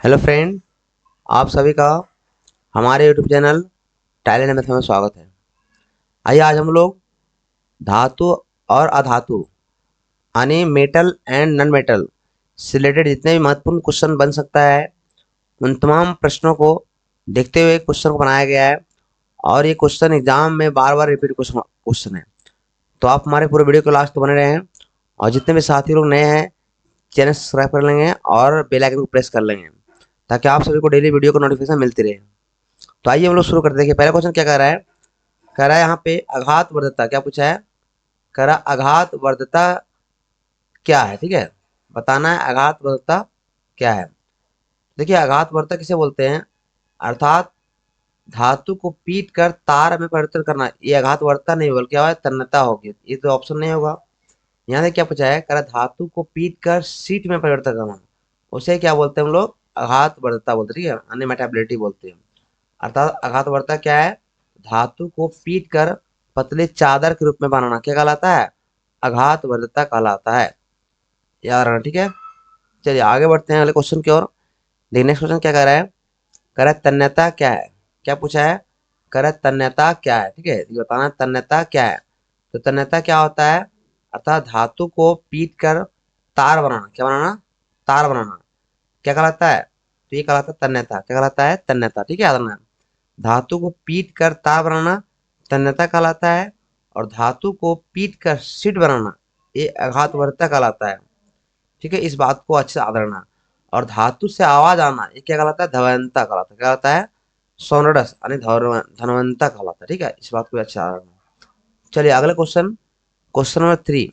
Hello friend, आप सभी का हमारे यूट्यूब चैनल टैलेंट मैथ में स्वागत है। आइए आज हम लोग धातु और अधातु यानी मेटल एंड नॉन मेटल से रिलेटेड जितने भी महत्वपूर्ण क्वेश्चन बन सकता है उन तमाम प्रश्नों को देखते हुए क्वेश्चन को बनाया गया है। और ये क्वेश्चन एग्जाम में बार बार रिपीट क्वेश्चन है, तो आप हमारे पूरे वीडियो को लास्ट तक बने रहें। और जितने भी साथी लोग नए हैं चैनल सब्सक्राइब कर लेंगे और बेल आइकन को प्रेस कर लेंगे ताकि आप सभी को डेली वीडियो को नोटिफिकेशन मिलती रहे। तो आइए हम लोग शुरू करते हैं। देखिए पहला क्वेश्चन क्या कह रहा है। कह रहा है यहाँ पे आघात वर्धता क्या पूछा है। कह रहा आघात वर्धता क्या है, ठीक है, बताना है आघात वर्धता क्या है। देखिए आघात वर्धता किसे बोलते हैं, अर्थात धातु को पीट कर तार में परिवर्तित करना। ये आघात वर्धता नहीं बल्कि क्या है, तन्यता होगी। ये तो ऑप्शन नहीं होगा। यहाँ से क्या पूछा है, कह रहा धातु को पीट कर शीट में परिवर्तित करना, उसे क्या बोलते हैं हम लोग, आघात वर्धता बोलते हैं, ठीक है, अन्य मेटाबिलिटी बोलते हैं। अर्थात आघात वर्धता क्या है, धातु को पीट कर पतले चादर के रूप में बनाना क्या कहलाता है, आघात वर्धता कहलाता है। याद रखना, ठीक है। चलिए आगे बढ़ते हैं अगले क्वेश्चन की ओर। देखिए नेक्स्ट क्वेश्चन क्या कह रहा है। कह रहा है तन्यता क्या है, क्या पूछा है। कह रहा है तन्यता क्या है, ठीक है, ये बताना तन्यता क्या है। तो तन्यता क्या होता है, अर्थात धातु को पीट कर तार बनाना, क्या बनाना, तार बनाना, क्या कहलाता है। तो ये कहलाता है तन्यता, क्या कहलाता है, तन्यता, ठीक है, याद रखना। धातु को पीट कर तार बनाना तन्यता कहलाता है, और धातु को पीट कर शीट बनाना ये आघातवर्धता कहलाता है, ठीक है। इस बात को अच्छे से याद रखना। और धातु से आवाज आना ये क्या कहलाता है, धवनता कहलाता है, क्या कहलाता है, सोनोडस यानी धनवंता कहलाता है, ठीक है। इस बात को अच्छे से याद रखना। चलिए अगले क्वेश्चन, क्वेश्चन नंबर 3।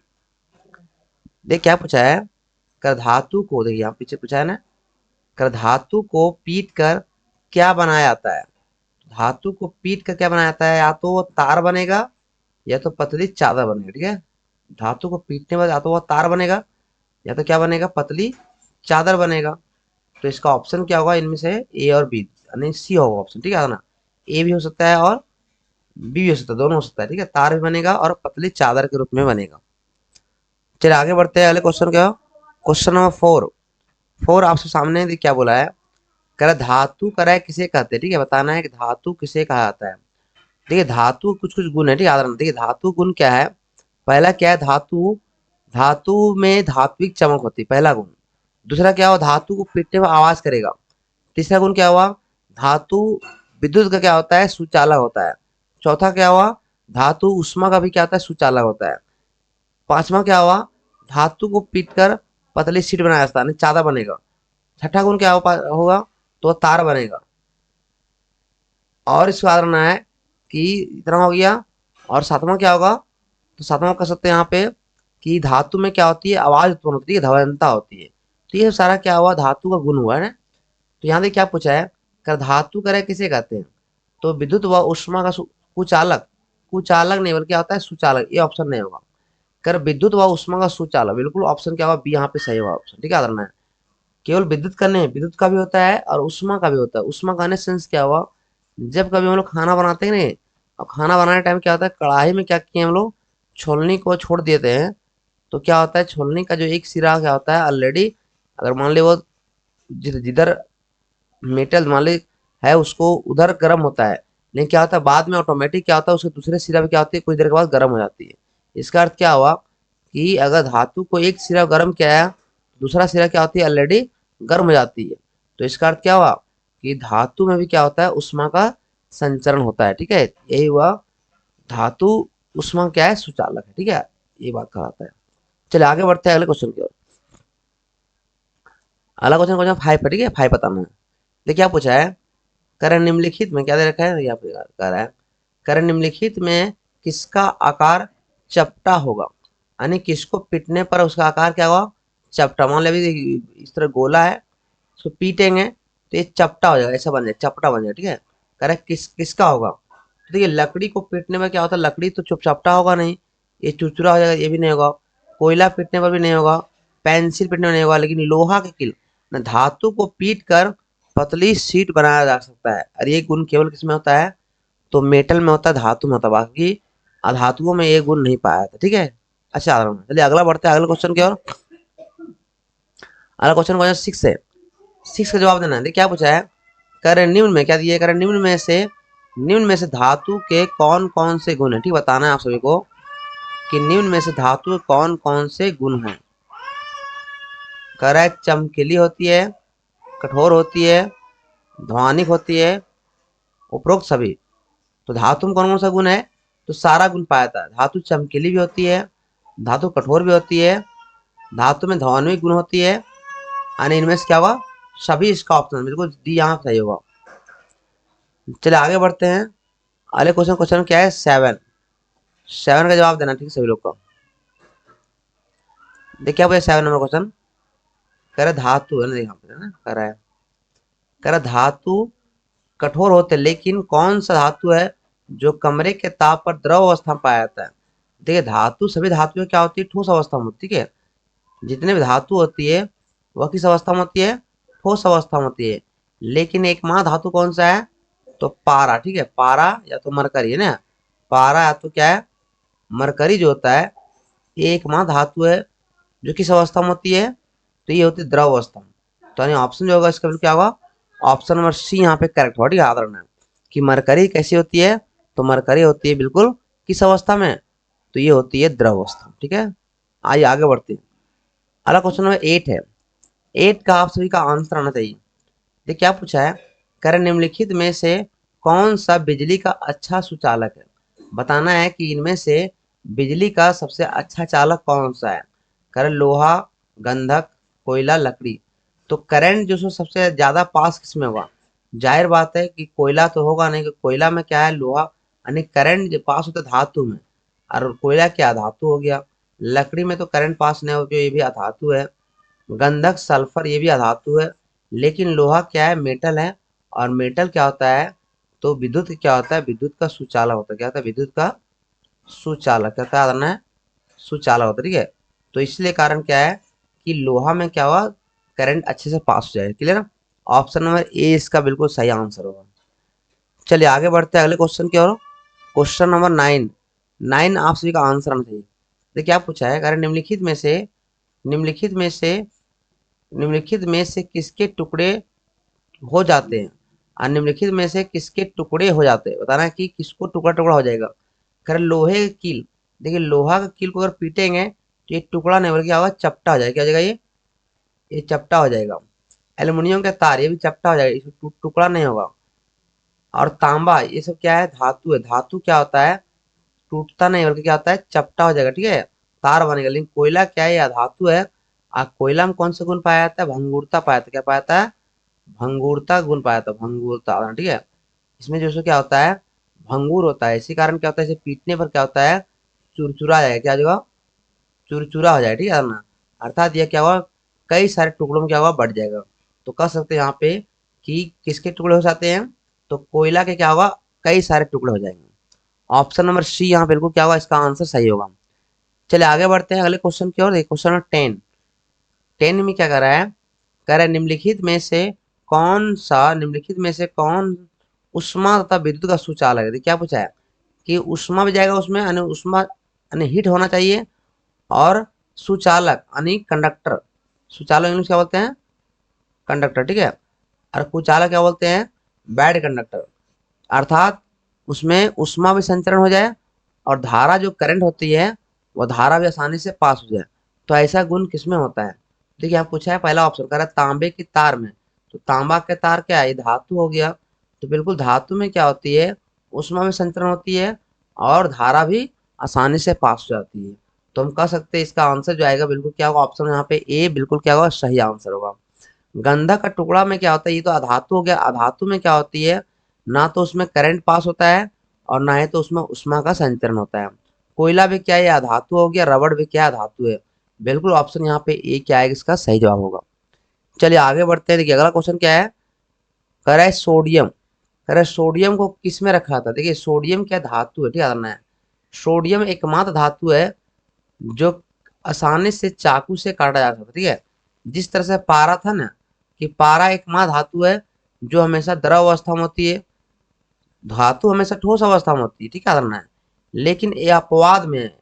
देख क्या पूछा है। कर धातु को, देखिए यहाँ पीछे पूछा है ना, कर धातु को पीट कर क्या बनाया जाता है। धातु को पीट कर क्या बनाया जाता है, या तो वो तार बनेगा या तो पतली चादर बनेगा, ठीक है। धातु को पीटने बाद या तो वो तार बनेगा या तो क्या बनेगा, पतली चादर बनेगा। तो इसका ऑप्शन क्या होगा, इनमें से ए और बी यानी सी होगा ऑप्शन, ठीक है ना। ए भी हो सकता है और बी भी हो सकता है, दोनों हो सकता है, ठीक है। तार भी बनेगा और पतली चादर के रूप में बनेगा। चलिए आगे बढ़ते हैं अगले क्वेश्चन क्या, क्वेश्चन नंबर 4। आपसे सामने क्या बोला है। कह रहा धातु कह रहा है किसे कहते हैं, ठीक है, बताना है कि धातु किसे कहा जाता है। देखिए धातु कुछ कुछ गुण है, ठीक है, याद रखना। देखिए धातु गुण क्या है, पहला क्या है, धातु, धातु में धात्विक चमक होती है, पहला गुण। दूसरा क्या हुआ, धातु को पीटने पर आवाज करेगा। तीसरा गुण क्या हुआ, धातु विद्युत का क्या होता है, सुचालक होता है। चौथा क्या हुआ, धातु उष्मा का भी क्या होता है, सुचालक होता है। पांचवा क्या हुआ, धातु को पीटकर पतली शीट बनाया जाता है, चादर बनेगा। छठा गुण क्या होगा, तो तार बनेगा। और इसको याद रखना है कि इतना हो गया। और सातवां क्या होगा, तो सातवां कह सकते हैं यहाँ पे कि धातु में क्या होती है, आवाज उत्पन्न होती है, धवनता होती है। तो ये सारा क्या हुआ, धातु का गुण हुआ है ना। तो यहाँ देखिए क्या पूछा है, कर धातु करे किसे कहते हैं। तो विद्युत व उष्मा का कुचालक, कुचालक नहीं बल्कि क्या होता है, सुचालक, ये ऑप्शन नहीं होगा। कर विद्युत व उष्मा का सुचालक, बिल्कुल ऑप्शन क्या होगा, बी यहाँ पे सही होगा ऑप्शन, ठीक है, याद रखना है। केवल विद्युत का नहीं, विद्युत का भी होता है और उष्मा का भी होता है। उष्मा का सेंस क्या हुआ, जब कभी हम लोग खाना बनाते हैं नहीं, और खाना बनाने टाइम क्या होता है, कढ़ाई में क्या किए हम लोग, छोलनी को छोड़ देते हैं। तो क्या होता है, छोलनी का जो एक सिरा क्या होता है ऑलरेडी, अगर मान ली वो जिधर मेटल मान ली है उसको उधर गर्म होता है, लेकिन क्या होता है बाद में ऑटोमेटिक क्या होता है, उसके दूसरे सिरा भी क्या होती है, कुछ देर के बाद गर्म हो जाती है। इसका अर्थ क्या हुआ कि अगर धातु को एक सिरा गर्म किया है, दूसरा सिरा क्या होती है, ऑलरेडी गर्म हो जाती है। तो इसका अर्थ क्या हुआ कि धातु में भी क्या होता है, उष्मा का संचरण होता है, ठीक है। यही हुआ, धातु उष्मा क्या है, सुचालक है, ठीक है, ये बात कहलाता है। चलिए आगे बढ़ते हैं अगले क्वेश्चन की ओर। अगला क्वेश्चन, क्वेश्चन 5 है, ठीक है, 5 बताना है। देखिए क्या पूछा है, करण निम्नलिखित में क्या दे रखा है, यहाँ पे कह रहा है, करण निम्नलिखित में किसका आकार चपटा होगा, यानी किसको पीटने पर उसका आकार क्या होगा, चपटा। मान लो अभी इस तरह गोला है, उसको पीटेंगे तो ये चपटा हो जाएगा, ऐसा बन जाएगा, चपटा बन जाएगा, ठीक है। कह रहा है किसका होगा। तो देखिए लकड़ी को पीटने में क्या होता है, लकड़ी तो चुप चपटा होगा नहीं, ये चुरचुरा हो जाएगा, ये भी नहीं होगा। कोयला पीटने पर भी नहीं होगा, पेंसिल पीटने में नहीं होगा, लेकिन लोहा के किल न धातु को पीट कर पतली शीट बनाया जा सकता है। और ये गुण केवल किसमें होता है, तो मेटल में होता है, धातु में होता है, बाकी अधातुओं में ये गुण नहीं पाया था, ठीक है। अच्छा चलिए अगला बढ़ते हैं अगले क्वेश्चन की ओर। अगला क्वेश्चन क्वेश्चन 6 है। 6 का जवाब देना है। देखिए क्या पूछा है, करे निम्न में क्या दिया है, करे निम्न में से धातु के कौन कौन से गुण है, ठीक बताना है आप सभी को कि निम्न में से धातु के कौन कौन से गुण हैं। कह रहा है चमकीली होती है, कठोर होती है, ध्वनिक होती है, उपरोक्त सभी। तो धातु में कौन कौन सा गुण है, तो सारा गुण पाया जाता है। धातु चमकीली भी होती है, धातु कठोर भी होती है, धातु में ध्वनिक गुण होती है, यानी इनमें से क्या होगा, सभी। इसका ऑप्शन बिल्कुल डी यहाँ सही होगा। चलिए आगे बढ़ते हैं। अगले क्वेश्चन क्या है, 7 का जवाब देना, ठीक है सभी लोग को। देखिए आप 7 नंबर क्वेश्चन कह रहे धातु है ना, यहाँ पे ना कह रहा धातु कठोर होते, लेकिन कौन सा धातु है जो कमरे के ताप पर द्रव अवस्था में पाया जाता है। देखिए धातु, सभी धातुएं क्या होती है, ठोस अवस्था में होती है। जितने भी धातु होती है वह किस अवस्था में होती है, ठोस अवस्था में होती है। लेकिन एक महा धातु कौन सा है, तो पारा, ठीक है, पारा या तो मरकरी है ना, पारा या तो क्या है, मरकरी जो होता है, एक महा धातु है जो किस अवस्था में होती है, तो ये होती है द्रव अवस्था में। तो यानी ऑप्शन जो होगा इसका बिल्कुल क्या होगा, ऑप्शन नंबर सी यहाँ पे करेक्ट होगा। याद रखना है कि मरकरी कैसी होती है, तो मरकरी होती है बिल्कुल किस अवस्था में, तो ये होती है द्रव अवस्था, ठीक है। आइए आगे बढ़ते हैं। अगला क्वेश्चन नंबर 8 है। 8 का आप सभी का आंसर आना चाहिए। देखिए क्या पूछा है, कह रहे निम्नलिखित में से कौन सा बिजली का अच्छा सुचालक है। बताना है कि इनमें से बिजली का सबसे अच्छा चालक कौन सा है। कह रहे लोहा, गंधक, कोयला, लकड़ी। तो करंट जो सो सबसे ज्यादा पास किसमें होगा, जाहिर बात है कि कोयला तो होगा नहीं, कि कोयला में क्या है, लोहा, यानी करंट जो पास होता है धातु में, और कोयला क्या धातु हो गया। लकड़ी में तो करंट पास नहीं होगा, ये भी अधातु है। गंधक, सल्फर, ये भी अधातु है। लेकिन लोहा क्या है, मेटल है। और मेटल क्या होता है, तो विद्युत क्या होता है, विद्युत का सुचालक होता है। क्या होता है, विद्युत का सुचालक, क्या होता है, सुचालक होता है, ठीक है। तो इसलिए कारण क्या है कि लोहा में क्या हुआ, करंट अच्छे से पास हो जाएगा। क्लियर ना, ऑप्शन नंबर ए इसका बिल्कुल सही आंसर होगा। चलिए आगे बढ़ते हैं अगले क्वेश्चन की ओर। क्वेश्चन नंबर 9 आप सभी का आंसर आना चाहिए। देखिए क्या पूछा है, कारण निम्नलिखित में से किसके टुकड़े हो जाते हैं, और निम्नलिखित में से किसके टुकड़े हो जाते हैं। बताना है कि किसको टुकड़ा टुकड़ा हो जाएगा। कर लोहे का कील, देखिए लोहा का कील को अगर पीटेंगे तो ये टुकड़ा नहीं बल्कि क्या होगा, चपटा हो जाएगा। क्या हो जाएगा, ये चपटा हो जाएगा। एल्युमिनियम का तार, ये भी चपटा हो जाएगा, इसमें टुकड़ा नहीं होगा। और तांबा, ये सब क्या है, धातु है। धातु क्या होता है, टूटता नहीं बल्कि क्या होता है, चपटा हो जाएगा, ठीक है, तार बनेगा। लेकिन कोयला क्या है, यह धातु है। कोयला में कौन सा गुण पाया जाता है, भंगुरता पाया जाता है। क्या पाया जाता है, भंगुरता गुण पाया जाता है, भंगुरता, ठीक है। इसमें जो सो क्या होता है, भंगुर होता है। इसी कारण क्या होता है, इसे पीटने पर क्या होता है, चुरचुरा आ जाएगा। क्या हो जाएगा, चुरचुरा हो जाएगा, ठीक है ना। अर्थात यह क्या होगा, कई सारे टुकड़ों में क्या होगा, बढ़ जाएगा। तो कह सकते हैं यहाँ पे कि किसके टुकड़े हो जाते हैं, तो कोयला के क्या होगा, कई सारे टुकड़े हो जाएंगे। ऑप्शन नंबर सी यहाँ बिल्कुल क्या होगा, इसका आंसर सही होगा। चलिए आगे बढ़ते हैं अगले क्वेश्चन की ओर। क्वेश्चन नंबर 10 में क्या कर रहा है, कह रहा है निम्नलिखित में से कौन उष्मा तथा विद्युत का सुचालक है। देखिए क्या पूछा है कि उष्मा भी जाएगा उसमें, यानी उष्मा यानी हीट होना चाहिए, और सुचालक यानी कंडक्टर। सुचालक इंग्लिश क्या बोलते हैं, कंडक्टर, ठीक है। और कुचालक क्या बोलते हैं, बैड कंडक्टर। अर्थात उसमें उष्मा भी संचरण हो जाए, और धारा जो करंट होती है वो धारा भी आसानी से पास हो जाए। तो ऐसा गुण किसमें होता है। देखिए यहाँ पूछा है पहला ऑप्शन, कह रहा है तांबे की तार में। तो तांबा के तार क्या है, ये धातु हो गया। तो बिल्कुल धातु में क्या होती है, उष्मा में संचरण होती है, और धारा भी आसानी से पास हो जाती है। तो हम कह सकते हैं इसका आंसर जो आएगा बिल्कुल क्या होगा, ऑप्शन यहाँ पे ए बिल्कुल क्या होगा, सही आंसर होगा। गंधक का टुकड़ा में क्या होता है, ये तो अधातु हो गया। अधातु में क्या होती है, ना तो उसमें करंट पास होता है, और ना ही तो उसमें उष्मा का संचरण होता है। कोयला भी क्या है, अधातु हो गया। रबड़ भी क्या है, धातु है। बिल्कुल ऑप्शन यहाँ पे ए क्या है, इसका सही जवाब होगा। चलिए आगे बढ़ते हैं। देखिए अगला क्वेश्चन क्या है, कह रहा है सोडियम। कह रहा है सोडियम को किस में रखा था। देखिए सोडियम क्या धातु है, ठीक है। सोडियम एकमात्र धातु है जो आसानी से चाकू से काटा जा सकता है, ठीक है। जिस तरह से पारा था ना, कि पारा एकमात्र धातु है जो हमेशा द्रव अवस्था में होती है, धातु हमेशा ठोस अवस्था में होती है, ठीक है। लेकिन ये अपवाद में है,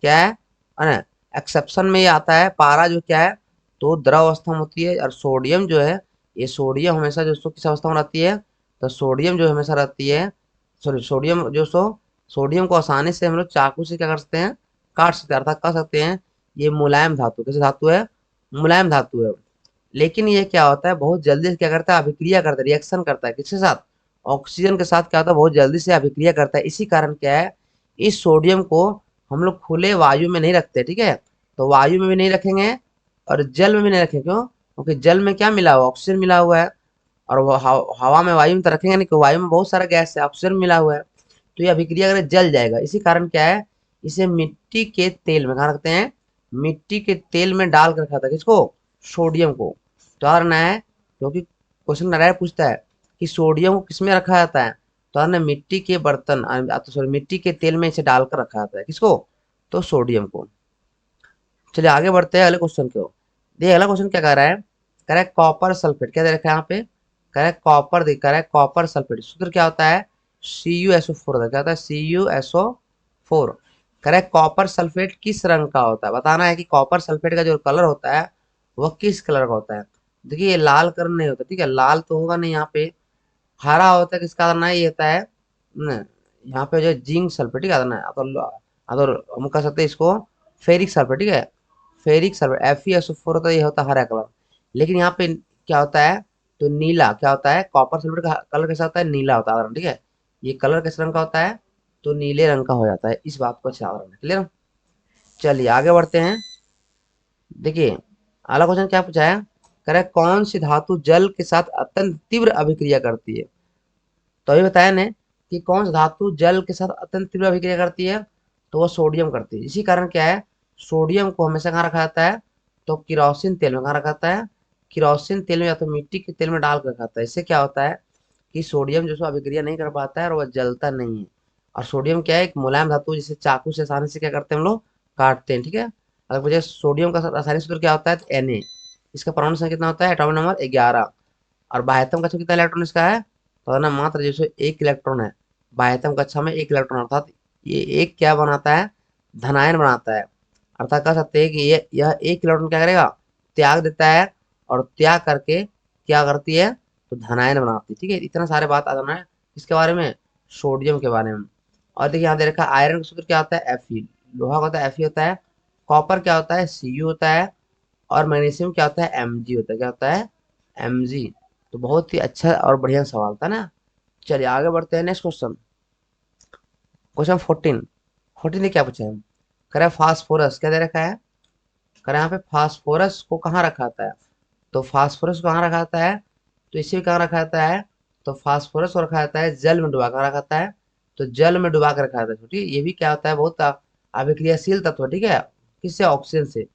क्या है एक्सेप्शन में ये आता है, पारा जो क्या है, तो द्रव अवस्था में होती है। और सोडियम जो है ये सोडियम हमेशा जो सो किस अवस्था में रहती है, तो सोडियम जो हमेशा रहती है, सॉरी सोडियम जो सोडियम को आसानी से हम लोग चाकू से क्या कर सकते हैं, काट सकते हैं, अर्थात कह सकते हैं ये मुलायम धातु, कैसे धातु है, मुलायम धातु है। लेकिन ये क्या होता है, बहुत जल्दी से क्या करता है, अभिक्रिया करता है, रिएक्शन करता है, किसके साथ, ऑक्सीजन के साथ क्या होता है, बहुत जल्दी से अभिक्रिया करता है। इसी कारण क्या है, इस सोडियम को हम लोग खुले वायु में नहीं रखते, ठीक है, तो वायु में भी नहीं रखेंगे और जल में भी नहीं रखेंगे, क्यों, क्योंकि जल में क्या मिला हुआ, ऑक्सीजन मिला हुआ है, और वो हवा में, वायु में तो रखेंगे नहीं, क्योंकि वायु में बहुत सारा गैस है, ऑक्सीजन मिला हुआ है, तो ये अभिक्रिया अगर जल जाएगा। इसी कारण क्या है, इसे मिट्टी के तेल में कहाँ रखते हैं, मिट्टी के तेल में डाल कर रखा था, किसको, सोडियम को। तो यार ना है, क्योंकि क्वेश्चन डायरेक्ट पूछता है कि सोडियम को किसमें रखा जाता है, तो यार ना मिट्टी के बर्तन, तो सॉरी मिट्टी के तेल में इसे डालकर रखा जाता है, किसको, तो सोडियम को। चलिए आगे बढ़ते हैं अगले क्वेश्चन की ओर। देखिए अगला क्वेश्चन क्या कह रहा है, कह रहा है कॉपर सल्फेट, क्या दे रखा है यहाँ पे, कह रहा है कॉपर, कह रहा है कॉपर सल्फेट, सूत्र क्या होता है, CuSO4 होता है, क्या होता है, CuSO4। कह रहा है कॉपर सल्फेट किस रंग का होता है, बताना है कि कॉपर सल्फेट का जो कलर होता है वह किस कलर का होता है। देखिए ये लाल कलर नहीं होता, ठीक है, लाल तो होगा नहीं यहाँ पे, हरा होता है, किसका करना है, ये होता है न, यहाँ पे जो जिंक सल्फेट, ठीक है ना, तो हम कह सकते हैं इसको फेरिक सल्फेट, ठीक है, फेरिक सल्फेट FeSO4 होता है, ये होता है हरा कलर। लेकिन यहाँ पे क्या होता है, तो नीला क्या होता है, कॉपर सल्फेट का कलर कैसा होता है, नीला होता है, ठीक है, ये कलर किस रंग का होता है, तो नीले रंग का हो जाता है, इस बात को अच्छा याद रखना, क्लियर। चलिए आगे बढ़ते हैं। देखिए अगला क्वेश्चन क्या पूछा है, कह रहा है कौन सी धातु जल के साथ अत्यंत तीव्र अभिक्रिया करती है। तो अभी बताया ने कि कौन सी धातु जल के साथ अत्यंत तीव्र अभिक्रिया करती है, तो वो सोडियम करती है। इसी कारण क्या है, सोडियम को हमेशा कहाँ रखा जाता है, तो किरोसिन तेल में कहाँ रखा जाता है, किरोसिन तेल में या तो मिट्टी के तेल में डाल कर रखा जाता है। इससे क्या होता है कि सोडियम जो सो अभिक्रिया नहीं कर पाता है और वह जलता नहीं है। और सोडियम क्या है, एक मुलायम धातु, जिसे चाकू से आसानी से क्या करते हैं हम लोग, काटते हैं, ठीक है। अगर मुझे सोडियम का आसानी सूत्र क्या होता है, तो Na, इसका परमाणु संख्या कितना होता है, एटॉमिक नंबर 11। और बाह्यतम कक्षा कितना इलेक्ट्रॉन इसका है, तो है ना मात्र जैसे एक इलेक्ट्रॉन है, बाह्यतम कक्षा में एक इलेक्ट्रॉन, अर्थात ये एक क्या बनाता है, धनायन बनाता है। अर्थात कह सकते हैं कि ये यह एक इलेक्ट्रॉन क्या करेगा, त्याग देता है, और त्याग करके क्या करती है, तो धनायन बनाती है, ठीक है। इतना सारे बात आ जाना है इसके बारे में, सोडियम के बारे में। और देखिए यहाँ दे रखा है आयरन का सूत्र क्या होता है, Fe, लोहा का होता है Fe होता है, कॉपर क्या होता है, Cu होता है, और मैग्नीशियम क्या होता है, Mg होता है, क्या होता है, Mg। तो बहुत ही अच्छा और बढ़िया सवाल था ना। चलिए आगे बढ़ते हैं, नेक्स्ट क्वेश्चन, क्वेश्चन 14। 14 ने क्या पूछा है, कह रहा है फास्फोरस क्या दे रखा है, कह रहा है यहाँ पे फास्फोरस को कहाँ रखा जाता है, तो फास्फोरस को कहाँ रखा जाता है, तो इसे भी कहाँ रखा जाता है, तो फास्फोरस को रखा जाता है जल में डुबा कर रखा जाता है, तो जल में डुबा कर रखा जाता है, ठीक है। ये भी क्या होता है, बहुत अभिक्रियाशील तत्व, ठीक है, किससे, ऑक्सीजन से।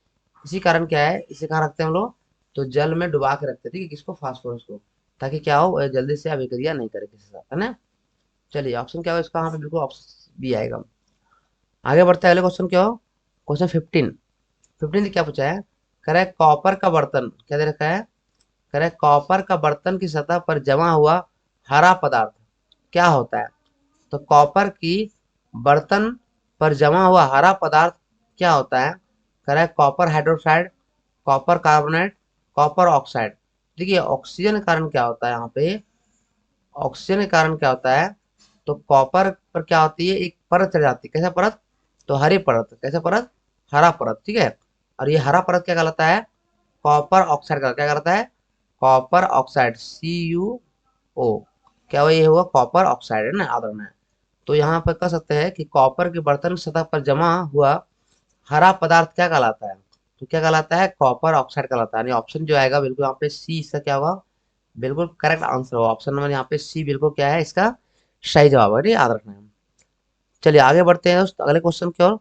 इसी कारण क्या है, इसे कहाँ रखते हैं हम लोग, तो जल में डुबा के रखते हैं, ठीक है, किसको, फास्फोरस को, ताकि क्या हो, जल्दी से अभिक्रिया नहीं करे किसी साथ, है ना। चलिए ऑप्शन क्या हो इसका, यहाँ पे बिल्कुल ऑप्शन बी आएगा। आगे बढ़ते हैं अगले क्वेश्चन क्या हो, क्वेश्चन 15। 15 ने क्या पूछा है, कह रहा है कॉपर का बर्तन क्या दे रखा है, कह रहा है कॉपर का बर्तन की सतह पर जमा हुआ हरा पदार्थ क्या होता है। तो कॉपर की बर्तन पर जमा हुआ हरा पदार्थ क्या होता है, कह रहा है copper hydroxide, copper carbonate, copper oxide. देखिए ऑक्सीजन के कारण क्या होता है, यहाँ पे ऑक्सीजन के कारण क्या होता है, तो कॉपर पर क्या होती है, एक परत चढ़ जाती है, कैसा परत, तो हरी परत, कैसा परत, हरा परत, ठीक है। और ये हरा परत क्या कहलाता है, कॉपर ऑक्साइड का, क्या कहलाता है, कॉपर ऑक्साइड, CuO, क्या वो, ये हुआ कॉपर ऑक्साइड, है ना, याद रखना है। तो यहाँ पर कह सकते हैं कि कॉपर के बर्तन की सतह पर जमा हुआ हरा पदार्थ क्या कहलाता है, तो क्या कहलाता है, कॉपर ऑक्साइड कहलाता है। यानी ऑप्शन जो आएगा बिल्कुल यहाँ पे सी इसका क्या होगा, बिल्कुल करेक्ट आंसर होगा, ऑप्शन नंबर यहाँ पे सी बिल्कुल क्या है इसका सही जवाब है, ठीक है, याद रखना है। चलिए आगे बढ़ते हैं दोस्त अगले क्वेश्चन की ओर।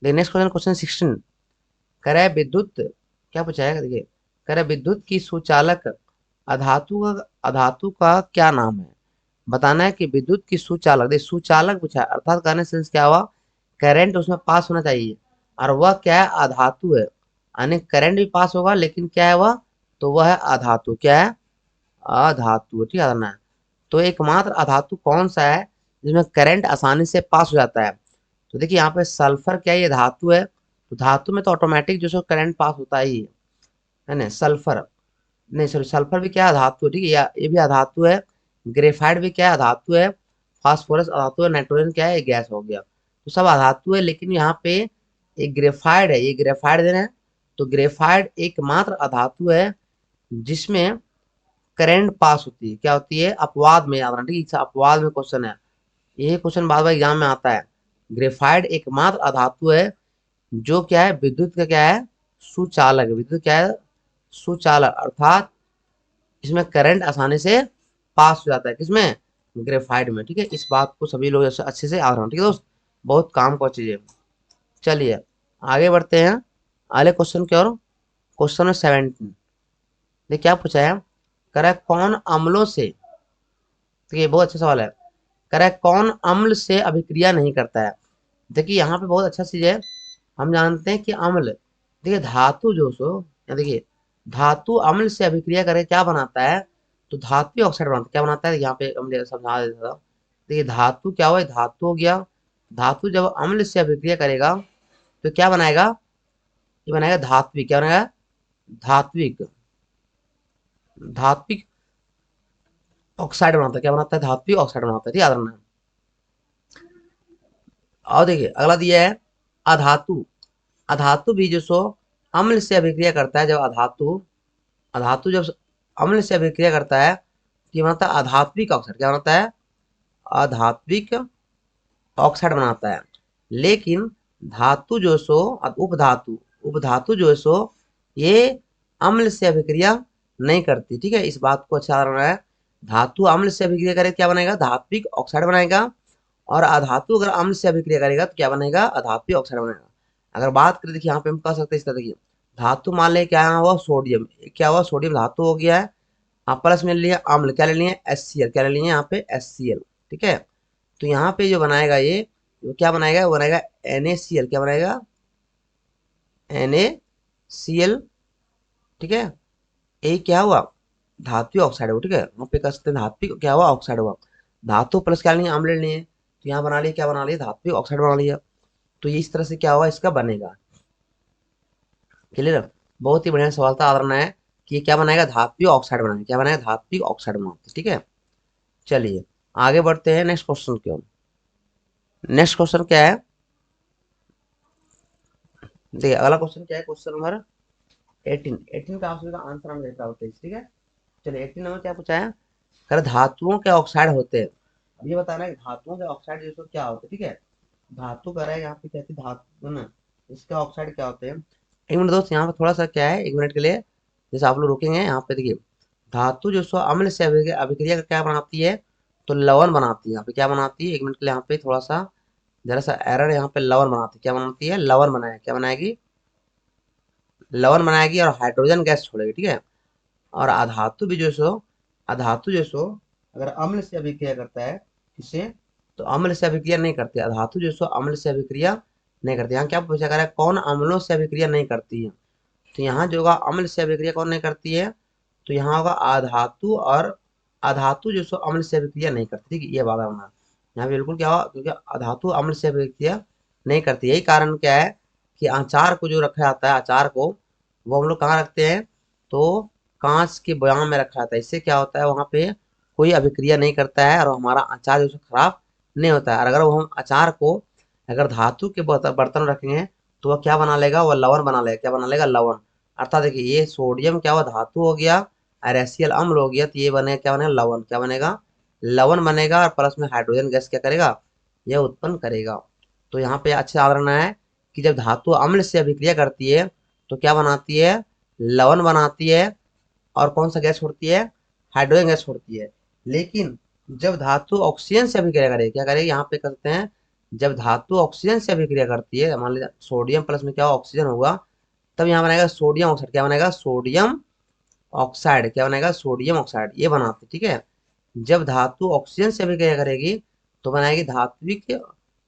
नेक्स्ट क्वेश्चन, क्वेश्चन 16, कह रहा है विद्युत, क्या पूछा है, देखिए कह रहा है विद्युत की सुचालक अधातु का क्या नाम है। बताना है कि विद्युत की सुचालक, देखिए सुचालक पूछा है, अर्थात कहने से क्या हुआ, करंट उसमें पास होना चाहिए, और वह क्या है, अधातु है, यानी करंट भी पास होगा, लेकिन क्या है वह, तो वह है अधातु, क्या है, अधातु, ठीक है ना। तो एकमात्र अधातु कौन सा है जिसमें करंट आसानी से पास हो जाता है, तो देखिए यहाँ पे सल्फर क्या है, ये धातु है, तो धातु में तो ऑटोमेटिक जो सो करंट पास होता ही है ना, सल्फर। नहीं सॉरी, सल्फर भी क्या है, अधातु है, ठीक है, ये भी अधातु है। ग्रेफाइट भी क्या है, अधातु है। फास्फोरस अधातु है। नाइट्रोजन क्या है, ये गैस हो गया। तो सब अधातु है, लेकिन यहाँ पे एक ग्रेफाइड है, ये ग्रेफाइड देना है। तो ग्रेफाइड एकमात्र अधातु है जिसमें करंट पास होती है। क्या होती है, अपवाद में याद रखना, ठीक है, अपवाद में क्वेश्चन है, ये क्वेश्चन बार बार एग्जाम में आता है। ग्रेफाइड एकमात्र अधातु है जो क्या है, विद्युत का क्या है, सुचालक। विद्युत क्या है, सुचालक, अर्थात इसमें करंट आसानी से पास हो जाता है, किसमें, ग्रेफाइट में, ठीक है। इस बात को सभी लोग अच्छे से आ रहे हैं, ठीक है दोस्त, बहुत काम का चीज है। चलिए आगे बढ़ते हैं अगले क्वेश्चन की ओर। क्वेश्चन है 17। देखिए क्या पूछा है, कह कौन अम्लों से, तो ये बहुत अच्छा सवाल है, कह कौन अम्ल से अभिक्रिया नहीं करता है। देखिए यहाँ पे बहुत अच्छा चीज है, हम जानते हैं कि अम्ल, देखिए धातु जो सो, या देखिए धातु अम्ल से अभिक्रिया करे क्या बनाता है, तो धात्विक ऑक्साइड बनाता है। क्या बनाता है, यहाँ पे हमने समझा देता था। देखिए धातु क्या हुआ, धातु हो गया। धातु जब अम्ल से अभिक्रिया करेगा तो क्या बनाएगा, ये बनाएगा धात्विक, क्या बनाएगा, धात्विक, धात्विक ऑक्साइड बनाता है। क्या बनाता है, धात्विक ऑक्साइड बनाता है, ठीक है, याद रखना है। और देखिए अगला दिया है अधातु। अधातु भी जो सो अम्ल से अभिक्रिया करता है। जब अधातु, अधातु जब अम्ल से अभिक्रिया करता है तो ये बनाता है अधात्विक ऑक्साइड। क्या बनाता है, अधात्विक ऑक्साइड बनाता है। लेकिन धातु जो सो उपधातु, उपधातु जो सो ये अम्ल से अभिक्रिया नहीं करती, ठीक है, इस बात को अच्छा रखना है। धातु अम्ल से अभिक्रिया करे क्या बनेगा, धात्विक ऑक्साइड बनाएगा। और अधातु अगर अम्ल से अभिक्रिया करेगा तो क्या बनेगा, अधात्विक ऑक्साइड बनेगा। अगर बात करें, देखिए यहाँ पे हम कह सकते हैं इस तरह, देखिए धातु मान ले क्या हुआ, सोडियम, क्या हुआ, सोडियम धातु हो गया है। आप प्लस में ले लिया अम्ल, क्या ले लिए, HCl, क्या ले लिए यहाँ पे, HCl, ठीक है। तो यहाँ पे जो बनाएगा ये, वो क्या बनाएगा, वो बनाएगा NaCl, क्या बनाएगा, NaCl, ठीक है। ये क्या हुआ, धात्विक ऑक्साइड है वो, ठीक है, वहाँ पे कह सकते हैं धात्विक क्या हुआ, ऑक्साइड हुआ। धातु प्लस क्या लिए, अम्ल ले लिए, तो यहाँ बना लिया, क्या बना लिया, धात्विक ऑक्साइड बना लिया। तो ये इस तरह से क्या हुआ, इसका बनेगा, क्लियर। बहुत ही बढ़िया सवाल था, आदरना है कि ये क्या बनाएगा, धात्विक ऑक्साइड बनाएगा। क्या बनाएगा, धात्विक ऑक्साइड बनाएगा, ठीक है। चलिए आगे बढ़ते हैं नेक्स्ट क्वेश्चन की ओर। नेक्स्ट क्वेश्चन क्या है, देखिए अगला क्वेश्चन क्या है, क्वेश्चन नंबर 18। 18 का आप सभी का आंसर हम देखा होते हैं, ठीक है। चलिए 18 नंबर क्या पूछा है, कर धातुओं के ऑक्साइड होते हैं। अब ये बताना है कि धातुओं के ऑक्साइड जैसे क्या होते हैं, ठीक है। धातु कर रहा है यहाँ पे, कहती धातु ना, इसके ऑक्साइड क्या होते हैं। एक मिनट दोस्त, यहाँ पे थोड़ा सा क्या है, एक मिनट के लिए जैसे आप लोग रुकेंगे, यहाँ पे देखिए धातु जो सो अम्ल से अभिक्रिया का क्या बनाती है, तो लवण बनाती है। यहाँ पे क्या बनाती है, एक मिनट के लिए यहाँ पे थोड़ा सा जरा सा एरर, यहाँ पे लवण बनाती है। क्या बनाती है, लवण बनाएगी, क्या बनाएगी, लवण बनाएगी और हाइड्रोजन गैस छोड़ेगी, ठीक है। और अधातु भी जो सो, अधातु जो सो अगर अम्ल से अभिक्रिया करता है किसे, तो अम्ल से अभिक्रिया नहीं करती। अधातु जो सो अम्ल से अभिक्रिया नहीं करती। यहाँ क्या पूछा जा रहा है, कौन अम्लों से अभिक्रिया नहीं करती है, तो यहाँ जो होगा अम्ल से अभिक्रिया कौन नहीं करती है, तो यहाँ होगा अधातु। और अधातु जो सो अम्ल से अभिक्रिया नहीं करती, ठीक है, ये बात होना यहाँ बिल्कुल क्या हुआ, क्योंकि अधातु अम्ल से अभिक्रिया नहीं करती। यही कारण क्या है कि अचार को जो रखा जाता है, अचार को वो हम लोग कहाँ रखते हैं, तो कांच के बयाम में रखा जाता है। इससे क्या होता है, वहां पे कोई अभिक्रिया नहीं करता है और हमारा अचार जो है खराब नहीं होता है। और अगर वो हम अचार को अगर धातु के बर्तन रखेंगे तो वह क्या बना लेगा, वह लवण बना लेगा। क्या बना लेगा, लवण। अर्थात देखिए ये सोडियम क्या हुआ, धातु हो गया, और HCl अम्ल हो गया, तो ये बनेगा क्या, बनेगा लवण। क्या बनेगा, लवण बनेगा। और प्लस में हाइड्रोजन गैस क्या करेगा, यह उत्पन्न करेगा। तो यहाँ पे अच्छे याद रखना है कि जब धातु अम्ल से अभिक्रिया करती है तो क्या बनाती है, लवण बनाती है। और कौन सा गैस छोड़ती है, हाइड्रोजन गैस छोड़ती है। लेकिन जब धातु ऑक्सीजन से अभिक्रिया करेगी, क्या करेगी, यहाँ पे करते हैं, जब धातु ऑक्सीजन से अभिक्रिया करती है, मान लीजिए सोडियम प्लस में क्या ऑक्सीजन होगा, तब यहाँ बनेगा सोडियम ऑक्साइड। क्या बनेगा, सोडियम ऑक्साइड। क्या बनेगा, सोडियम ऑक्साइड, ये बनाते, ठीक है। जब धातु ऑक्सीजन से अभिक्रिया करेगी तो बनाएगी धात्विक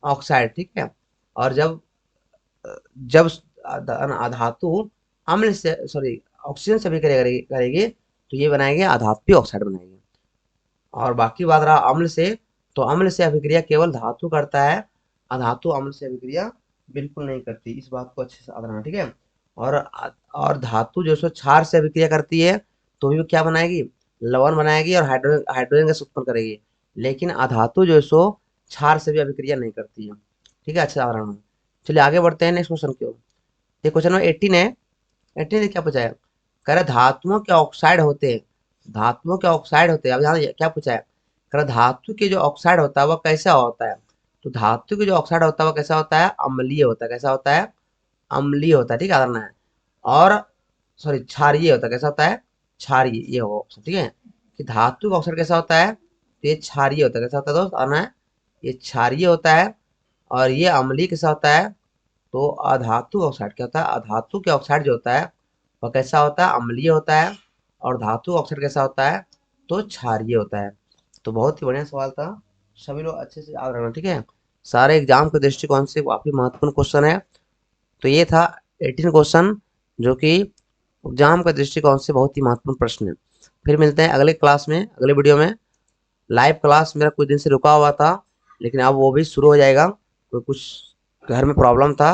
ऑक्साइड, ठीक है। और जब जब धातु अम्ल से सॉरी ऑक्सीजन से अभिक्रिया करेगी तो ये बनाएगी अधात्विक ऑक्साइड बनाएगी। और बाकी बात रहा अम्ल से, तो अम्ल से अभिक्रिया केवल धातु करता है, अधातु अम्ल से अभिक्रिया बिल्कुल नहीं करती। इस बात को अच्छे से याद रखना, ठीक है। और और धातु जो सो क्षार से अभिक्रिया करती है, तो भी वो क्या बनाएगी, लवण बनाएगी और हाइड्रोजन गैस उत्पन्न करेगी। लेकिन अधातु जो है सो क्षार से भी अभिक्रिया नहीं करती है। ठीक है, अच्छा उदाहरण है। चलिए आगे बढ़ते हैं नेक्स्ट क्वेश्चन की ओर। ये क्वेश्चन नंबर 18 है। 18 ने क्या पूछा है, कह रहा धातुओं के ऑक्साइड होते हैं, धातुओं के ऑक्साइड होते हैं। अब यहाँ क्या पूछा है, कह रहा धातु के जो ऑक्साइड होता है वह कैसा होता है। तो धातु के जो ऑक्साइड होता है वह कैसा होता है, अम्लीय होता है। कैसा होता है, अम्लीय होता है। ठीक है, आना है। और सॉरी क्षारीय होता है। कैसा होता है, क्षारीय, ये होगा ऑप्शन। ठीक है, कि धातु का ऑक्साइड कैसा होता है, तो ये क्षारीय होता है। कैसा होता है दोस्त, आना है, ये क्षारीय होता है। और ये अम्लीय कैसा होता है, तो अधातु ऑक्साइड क्या होता है, अधातु के ऑक्साइड जो होता है वह कैसा होता है, अम्लीय होता है। और धातु ऑक्साइड कैसा होता है, तो क्षारीय होता है। तो बहुत ही बढ़िया सवाल था, सभी लोग अच्छे से याद रखना। ठीक है, सारे एग्जाम के दृष्टिकोण से काफी महत्वपूर्ण क्वेश्चन है। तो ये था 18 क्वेश्चन, जो कि एग्जाम के दृष्टिकोण से बहुत ही महत्वपूर्ण प्रश्न है। फिर मिलते हैं अगले क्लास में, अगले वीडियो में। लाइव क्लास मेरा कुछ दिन से रुका हुआ था, लेकिन अब वो भी शुरू हो जाएगा। कोई कुछ घर में प्रॉब्लम था,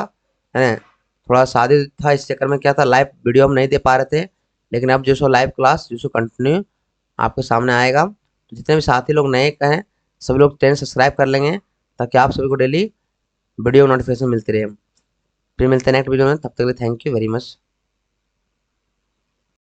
है ना, थोड़ा शादी था, इस चक्कर में क्या था, लाइव वीडियो हम नहीं दे पा रहे थे। लेकिन अब जो सो लाइव क्लास जो सो कंटिन्यू आपके सामने आएगा। तो जितने भी साथी लोग नए कहें, सभी लोग चैनल सब्सक्राइब कर लेंगे, ताकि आप सभी को डेली वीडियो नोटिफिकेशन मिलती रहे। फिर मिलते हैं नेक्स्ट वीडियो में, तब तक के लिए थैंक यू वेरी मच।